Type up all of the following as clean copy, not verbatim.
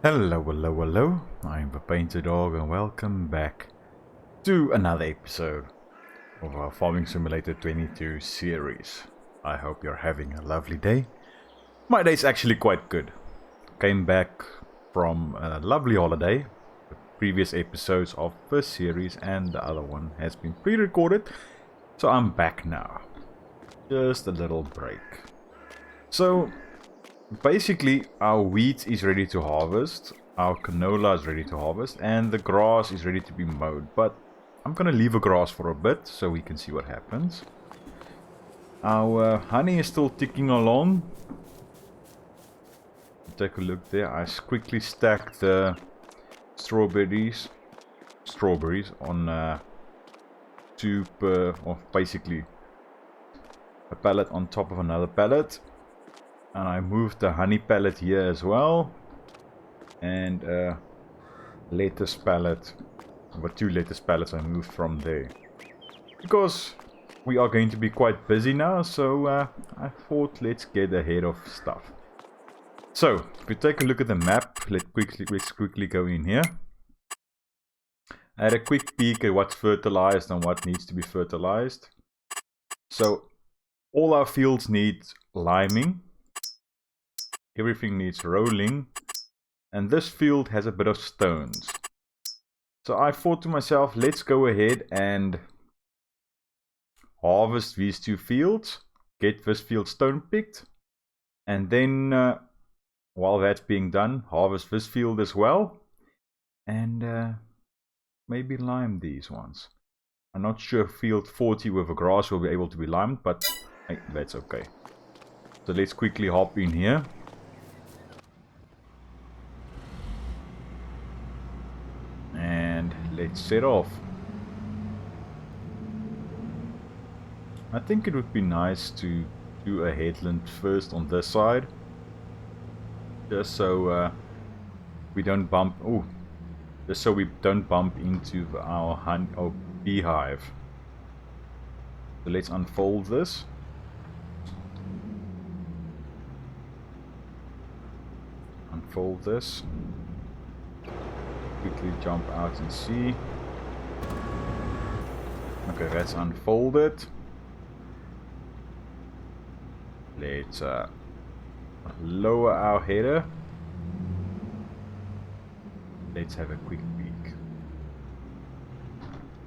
Hello, hello, hello. I'm the PaintedDog and welcome back to another episode of our Farming Simulator 22 series. I hope you're having a lovely day. My day's actually quite good. Came back from a lovely holiday. The previous episodes of this series and the other one has been pre-recorded, so I'm back now. Just a little break. So basically, our wheat is ready to harvest, our canola is ready to harvest, and the grass is ready to be mowed. But I'm gonna leave the grass for a bit so we can see what happens. Our honey is still ticking along. Take a look there. I quickly stacked the strawberries on or basically a pallet on top of another pallet. And I moved the honey pallet here as well. And lettuce pallet, or 2 lettuce pallets I moved from there. Because we are going to be quite busy now, so I thought let's get ahead of stuff. So, if we take a look at the map, let's quickly go in here. I had a quick peek at what's fertilized and what needs to be fertilized. So, all our fields need liming. Everything needs rolling, and this field has a bit of stones. So I thought to myself, let's go ahead and harvest these 2 fields, get this field stone picked, and then while that's being done, harvest this field as well, and maybe lime these ones. I'm not sure field 40 with the grass will be able to be limed, but hey, that's okay. So let's quickly hop in here. And let's set off. I think it would be nice to do a headland first on this side, just so we don't bump. Oh, just so we don't bump into our beehive. So let's unfold this. Unfold this. Quickly jump out and see. Okay, that's unfolded. Let's lower our header. Let's have a quick peek.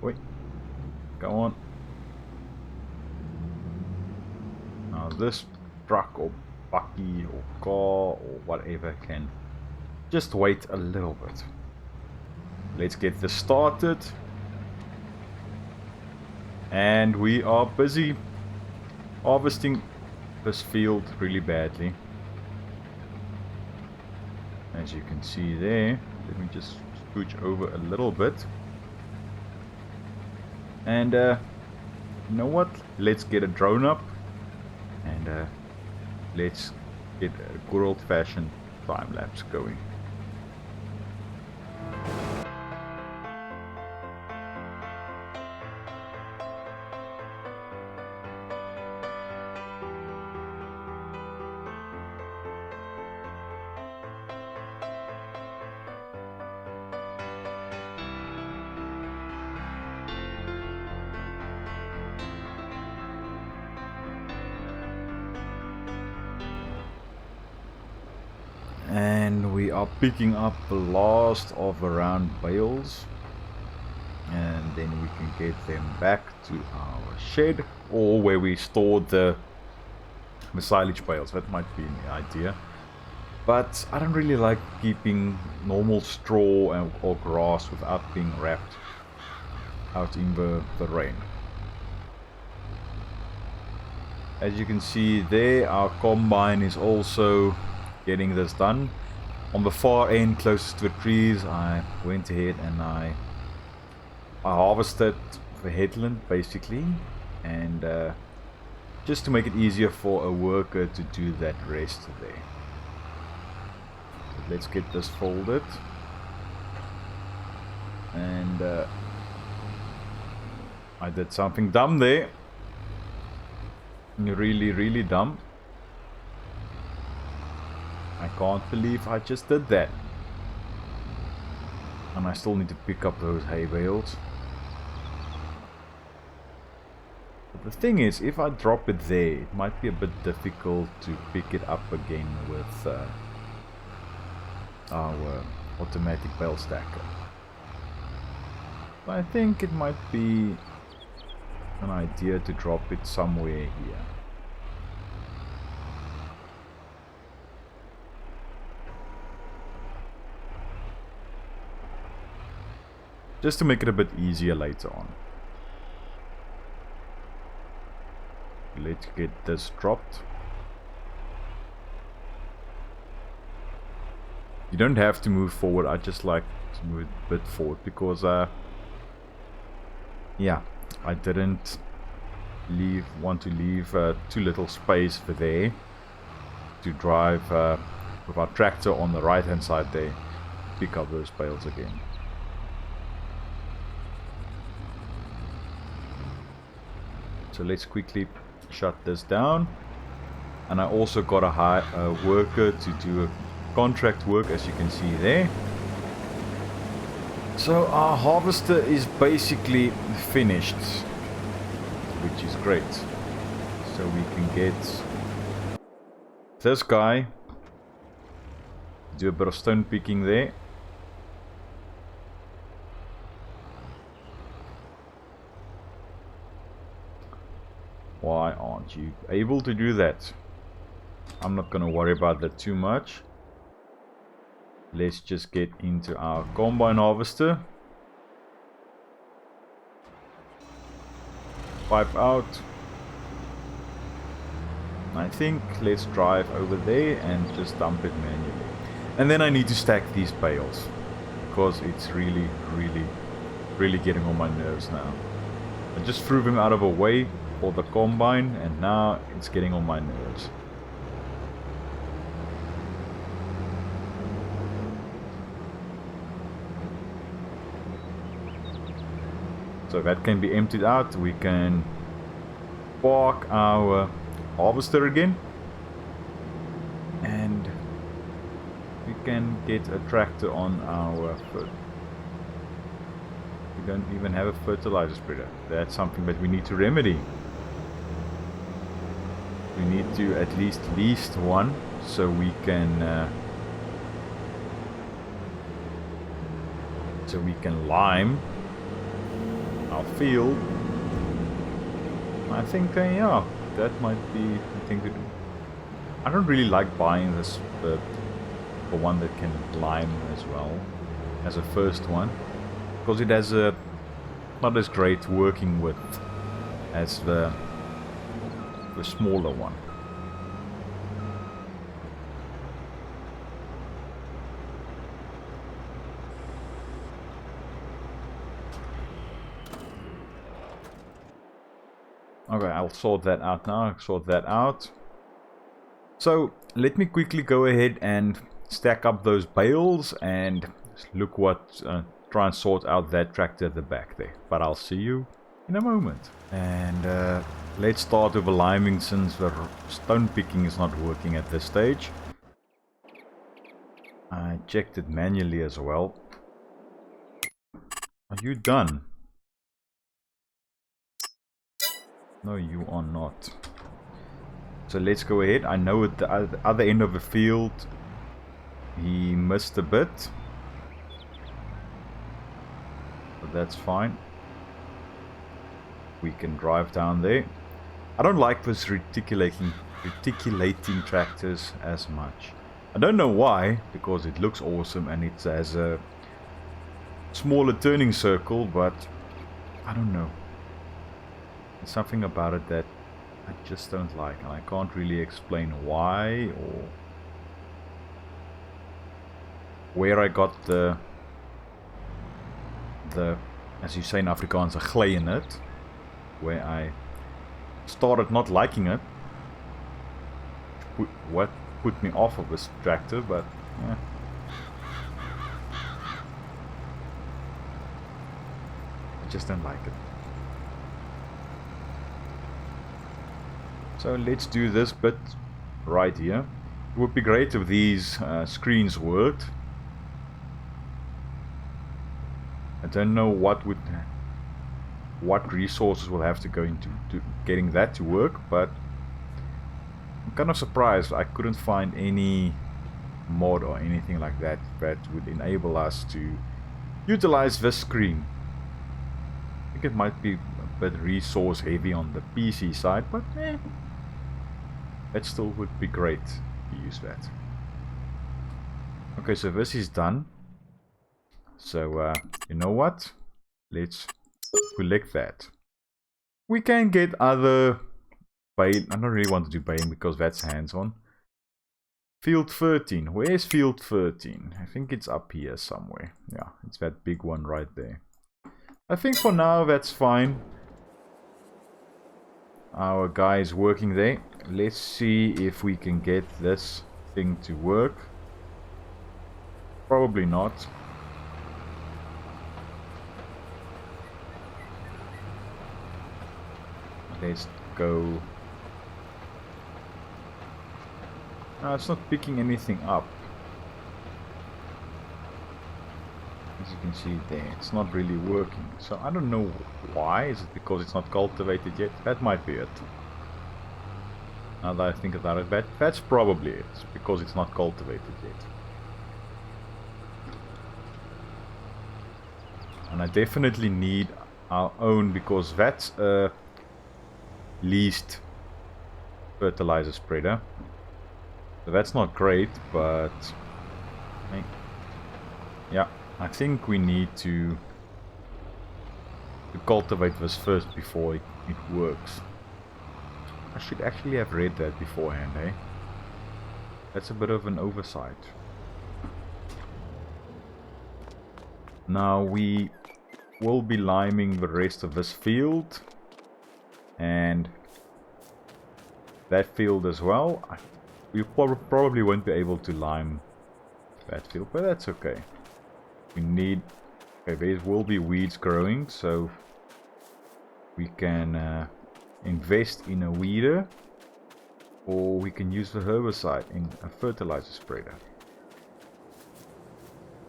Wait, go on. Now this truck or buggy or car or whatever can just wait a little bit. Let's get this started. And we are busy harvesting this field really badly. As you can see there. Let me just scooch over a little bit. And you know what? Let's get a drone up. And let's get a good old-fashioned time-lapse going. And we are picking up the last of the round bales, and then we can get them back to our shed or where we stored the silage bales. That might be an idea, but I don't really like keeping normal straw or grass without being wrapped out in the rain. As you can see there, our combine is also getting this done. On the far end closest to the trees, I went ahead and I harvested the headland basically, and just to make it easier for a worker to do that rest there. So let's get this folded, and I did something dumb there. Really dumb. I can't believe I just did that. And I still need to pick up those hay bales. But the thing is, if I drop it there, it might be a bit difficult to pick it up again with our automatic bale stacker. But I think it might be an idea to drop it somewhere here. Just to make it a bit easier later on. Let's get this dropped. You don't have to move forward, I just like to move a bit forward because yeah, I didn't want to leave too little space for there to drive with our tractor on the right hand side there, pick up those bales again. So let's quickly shut this down. And I also got a worker to do a contract work, as you can see there. So our harvester is basically finished, which is great. So we can get this guy, do a bit of stone picking there. Why aren't you able to do that? I'm not gonna worry about that too much. Let's just get into our combine harvester. Pipe out. I think let's drive over there and just dump it manually. And then I need to stack these bales, because it's really getting on my nerves now. I just threw them out of a way for the combine and now it's getting on my nerves. So that can be emptied out. We can park our harvester again and we can get a tractor on our foot. We don't even have a fertilizer spreader. That's something that we need to remedy. We need to at least one, so we can lime our field. I think yeah, that might be the thing to do. I don't really like buying this the one that can lime as well as a first one, because it has a not as great working with as the smaller one. Okay, I'll sort that out now. Sort that out. So let me quickly go ahead and stack up those bales and look what try and sort out that tractor at the back there. But I'll see you in a moment. And let's start with the liming, since the stone picking is not working at this stage. I checked it manually as well. Are you done? No, you are not. So let's go ahead. I know at the other end of the field he missed a bit, but that's fine. We can drive down there. I don't like this reticulating tractors as much. I don't know why, because it looks awesome and it has a smaller turning circle, but I don't know. There's something about it that I just don't like, and I can't really explain why or where I got the as you say in Afrikaans, a glij in it, where I started not liking it. What put me off of this tractor, but yeah. I just don't like it. So let's do this bit right here. It would be great if these screens worked. I don't know what resources will have to go into getting that to work, but I'm kind of surprised I couldn't find any mod or anything like that that would enable us to utilize this screen. I think it might be a bit resource heavy on the PC side, but it still would be great to use that. Okay, so this is done. So, you know what? Let's collect that. We can get other bait. I don't really want to do baiting because that's hands-on. Field 13. Where's field 13? I think it's up here somewhere. Yeah, it's that big one right there. I think for now that's fine. Our guy is working there. Let's see if we can get this thing to work. Probably not. Let's go. No, it's not picking anything up. As you can see there, it's not really working. So I don't know why. Is it because it's not cultivated yet? That might be it. Now that I think about it, that's probably it. It's because it's not cultivated yet. And I definitely need our own, because that's a leased fertilizer spreader. So that's not great, but yeah, I think we need to cultivate this first before it works. I should actually have read that beforehand, eh? That's a bit of an oversight. Now we will be liming the rest of this field and that field as well. We probably won't be able to lime that field, but that's okay. We need... Okay, there will be weeds growing, so we can invest in a weeder, or we can use the herbicide in a fertilizer spreader.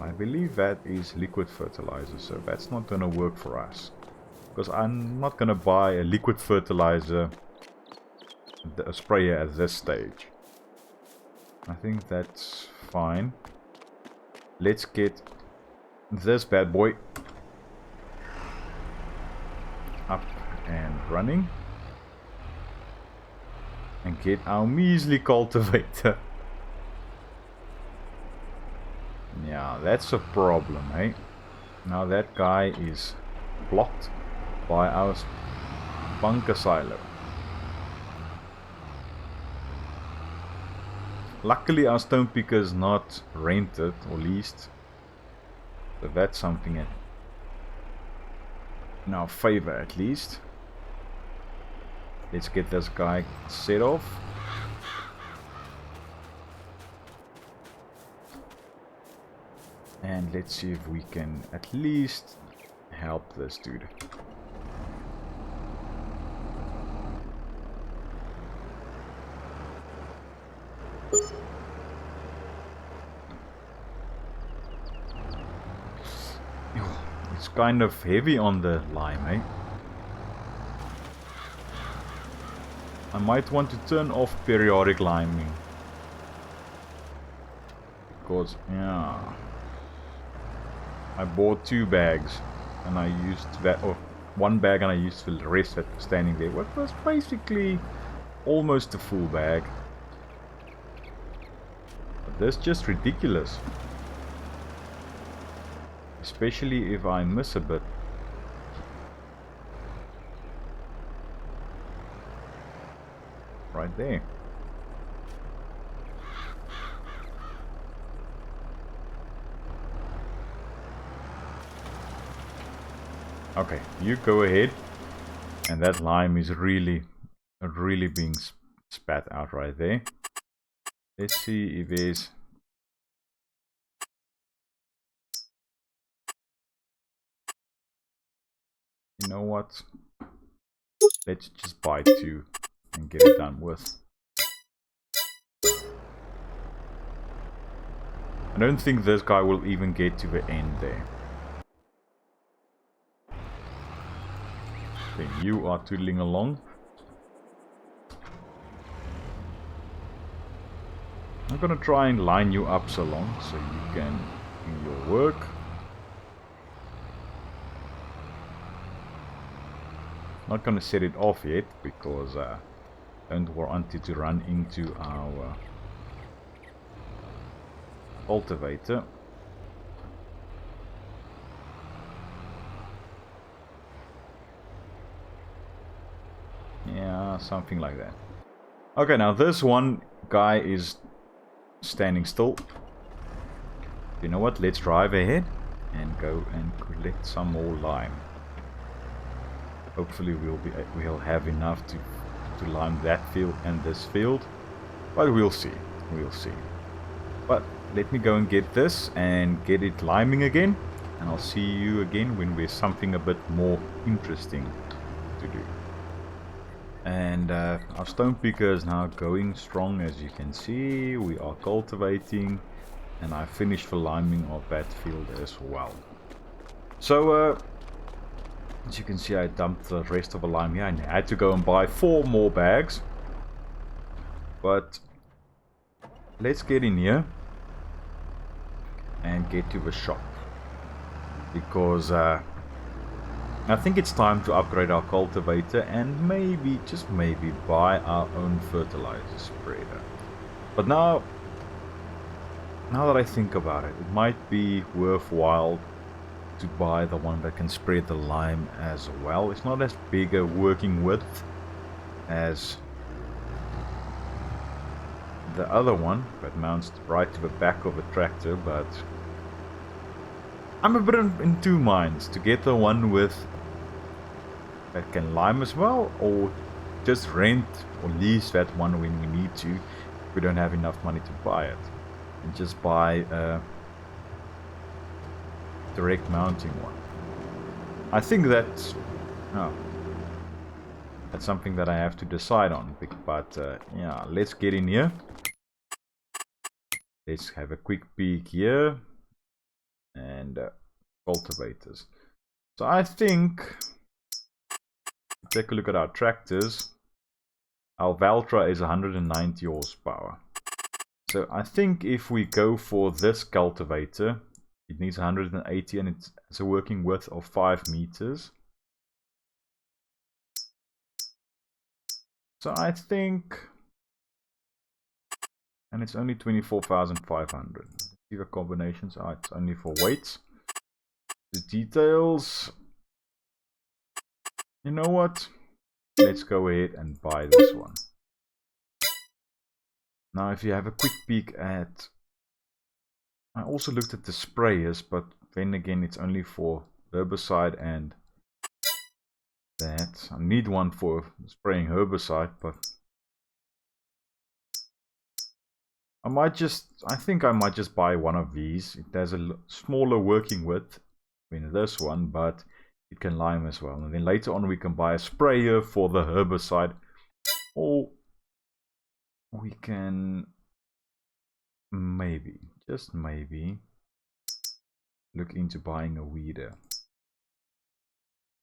I believe that is liquid fertilizer, so that's not going to work for us. Because I'm not going to buy a liquid fertilizer a sprayer at this stage. I think that's fine. Let's get this bad boy up and running. And get our measly cultivator. Yeah, that's a problem, eh? Now that guy is blocked by our bunker silo. Luckily our stone picker is not rented or leased, so that's something in our favor at least. Let's get this guy set off. And let's see if we can at least help this dude. It's kind of heavy on the lime, eh? I might want to turn off periodic liming. Because, yeah, I bought 2 bags and I used that, or 1 bag and I used the rest that was standing there. What was basically almost a full bag. But that's just ridiculous. Especially if I miss a bit. Right there. Okay, you go ahead. And that lime is really being spat out right there. Let's see if there's... You know what? Let's just buy 2 and get it done with. I don't think this guy will even get to the end there. Okay, you are tootling along. I'm gonna try and line you up so long so you can do your work. Not gonna set it off yet because I don't want it to run into our cultivator. Yeah, something like that. Okay, now this one guy is standing still. You know what? Let's drive ahead and go and collect some more lime. Hopefully we'll have enough to lime that field and this field, but we'll see. We'll see. But let me go and get this and get it liming again, and I'll see you again when there's something a bit more interesting to do. And our stone picker is now going strong, as you can see. We are cultivating, and I finished the liming of that field as well. So as you can see, I dumped the rest of the lime here. I had to go and buy 4 more bags, but let's get in here and get to the shop, because I think it's time to upgrade our cultivator and maybe, just maybe, buy our own fertilizer spreader. But now that I think about it, it might be worthwhile to buy the one that can spread the lime as well. It's not as big a working width as the other one that mounts right to the back of the tractor, but I'm a bit in 2 minds to get the one with that can lime as well, or just rent or lease that one when we need to, if we don't have enough money to buy it, and just buy a direct mounting one. I think that's something that I have to decide on, but yeah, let's get in here. Let's have a quick peek here, and cultivators. So I think, take a look at our tractors. Our Valtra is 190 horsepower. So I think if we go for this cultivator, it needs 180, and it's a working width of 5 meters. So I think, and it's only 24,500. See the combinations. It's only for weights. The details. You know what? Let's go ahead and buy this one. Now, if you have a quick peek at, I also looked at the sprayers, but then again, it's only for herbicide and that. I need one for spraying herbicide, but I think I might just buy one of these. It has a smaller working width than this one, but it can lime as well. And then later on we can buy a sprayer for the herbicide, or we can maybe, just maybe, look into buying a weeder.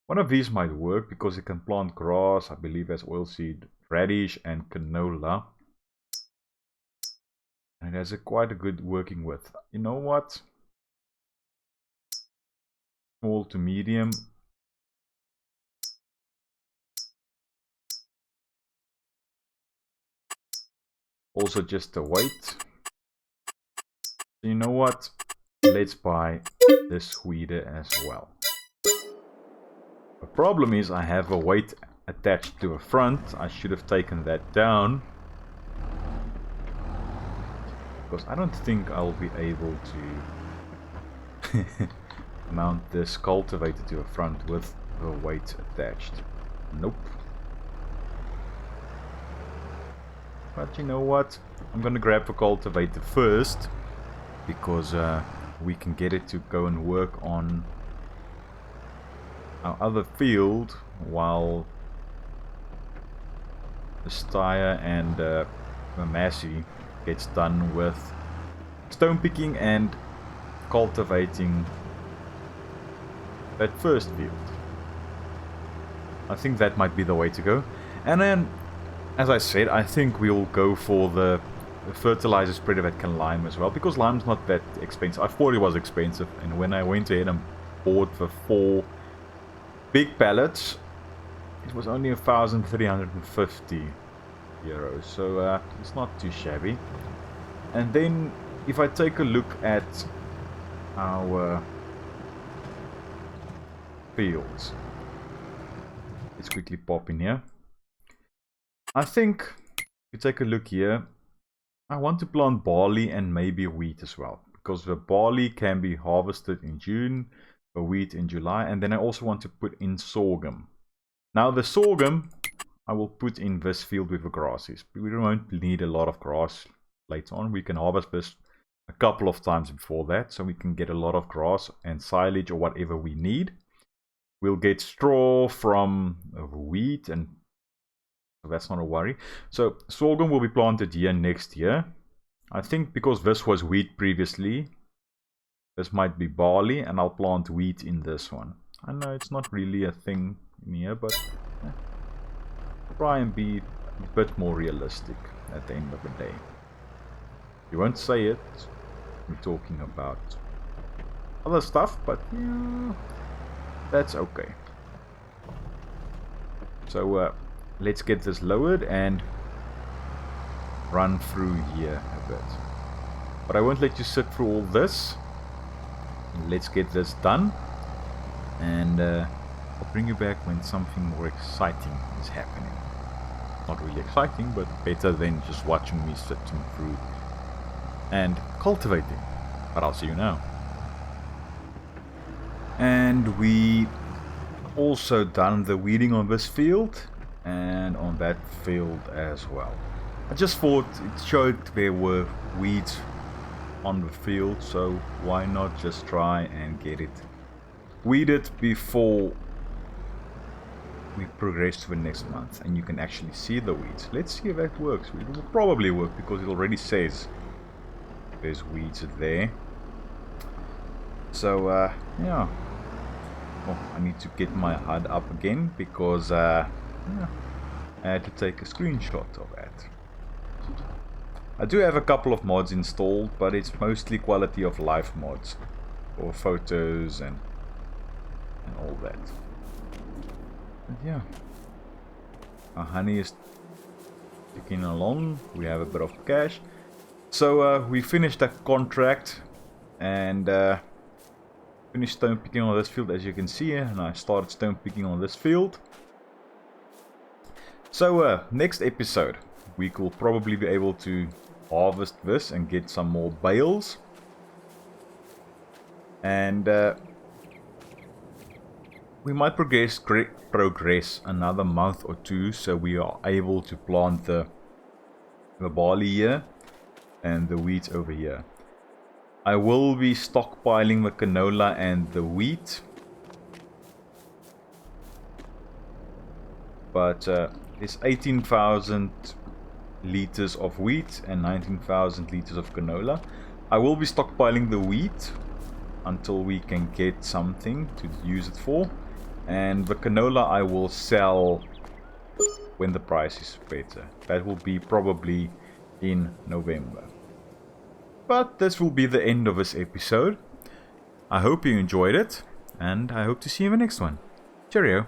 One of these might work because it can plant grass, I believe, as oilseed, radish and canola. And it has quite a good working width. You know what? Small to medium. Also just the weight. You know what? Let's buy this weeder as well. The problem is I have a weight attached to the front. I should have taken that down, because I don't think I'll be able to mount this cultivator to the front with the weight attached. Nope. But you know what? I'm gonna grab the cultivator first, because we can get it to go and work on our other field while the Steyr and the Massey gets done with stone picking and cultivating that first field. I think that might be the way to go. And then, as I said, I think we'll go for the fertilizer spreader that can lime as well, because lime's not that expensive. I thought it was expensive, and when I went ahead and bought the 4 big pallets, it was only 1,350 euros, so it's not too shabby. And then if I take a look at our fields, let's quickly pop in here. I think if you take a look here, I want to plant barley and maybe wheat as well, because the barley can be harvested in June, the wheat in July, and then I also want to put in sorghum. Now the sorghum I will put in this field with the grasses. We won't need a lot of grass later on. We can harvest this a couple of times before that, so we can get a lot of grass and silage or whatever we need. We'll get straw from wheat, and so that's not a worry. So sorghum will be planted here next year. I think because this was wheat previously, this might be barley, and I'll plant wheat in this one. I know it's not really a thing in here, but try and be a bit more realistic at the end of the day. You won't say it, we're talking about other stuff, but yeah, that's okay. So let's get this lowered and run through here a bit. But I won't let you sit through all this. Let's get this done, and I'll bring you back when something more exciting is happening. Not really exciting, but better than just watching me sitting through and cultivating. But I'll see you now. And we also done the weeding on this field and on that field as well. I just thought it showed there were weeds on the field, so why not just try and get it weeded before we progress to the next month, and you can actually see the weeds. Let's see if that works. It will probably work because it already says there's weeds there. So yeah. Oh, I need to get my HUD up again because yeah, I had to take a screenshot of that. I do have a couple of mods installed, but it's mostly quality of life mods for photos and all that. And yeah, our honey is ticking along. We have a bit of cash, so we finished that contract and finished stone picking on this field, as you can see here, and I started stone picking on this field. So next episode we will probably be able to harvest this and get some more bales, and we might progress another month or two, so we are able to plant the barley here and the wheat over here. I will be stockpiling the canola and the wheat, but it's 18,000 liters of wheat and 19,000 liters of canola. I will be stockpiling the wheat until we can get something to use it for, and the canola I will sell when the price is better. That will be probably in November. But this will be the end of this episode. I hope you enjoyed it, and I hope to see you in the next one. Cheerio.